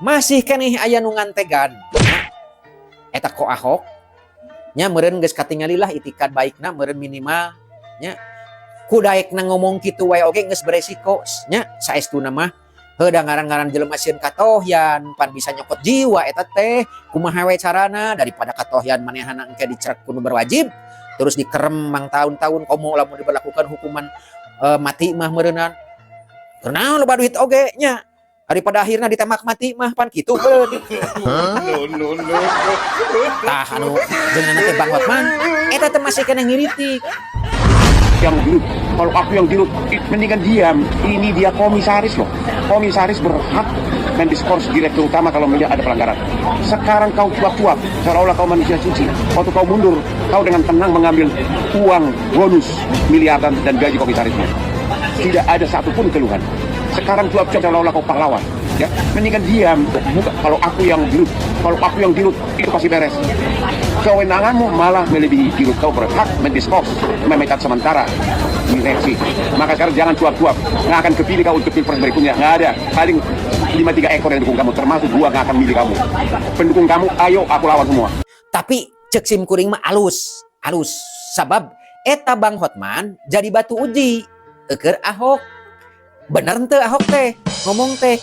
masih keneh aya nu ngantegan eta ko Ahok nya meureun geus katingali lah itikad baikna meureun minimal nya ku daekna ngomong kitu wae oge geus beresiko nya saestuna mah heuh da ngaran-ngaran jelema sieun katohyan pan bisa nyokot jiwa eta teh kumaha we carana daripada katohyan manehana engke dicerek kudu berwajib terus dikerem mang tahun-tahun komo lamun diberlakukan hukuman mati mah meureunan karena loba duit oge nya daripada akhirnya ditembak mati mah pan kitu beun tah anu jeung teh Bang Hotman eta teh masih kena ngiritik yang dirut. Kalau aku yang dirut, mendingan diam. Ini dia komisaris loh. Komisaris berhak mendiskors direktur utama kalau melihat ada pelanggaran. Sekarang kau cuap-cuap, seolah-olah kau manusia suci. Waktu kau mundur, kau dengan tenang mengambil uang bonus miliaran dan gaji komisarisnya. Tidak ada satupun keluhan. Sekarang cuap-cuap seolah-olah kau pahlawan. Ya, mendingan diam. Bukan kalau aku yang dirut, itu pasti beres. Kewenanganmu malah melebihi dirut. Kau berhak mendiskors, memecat sementara direksi. Maka sekarang jangan cuap-cuap. Nggak akan kepilih kau untuk pilpres berikutnya. Nggak ada. Paling 5-3 ekor yang dukung kamu, termasuk 2 nggak akan milih kamu. Pendukung kamu, ayo aku lawan semua. tapi cek sim kuring mah alus sabab eta Bang Hotman jadi batu uji keur Ahok bener teu Ahok teh ngomong teh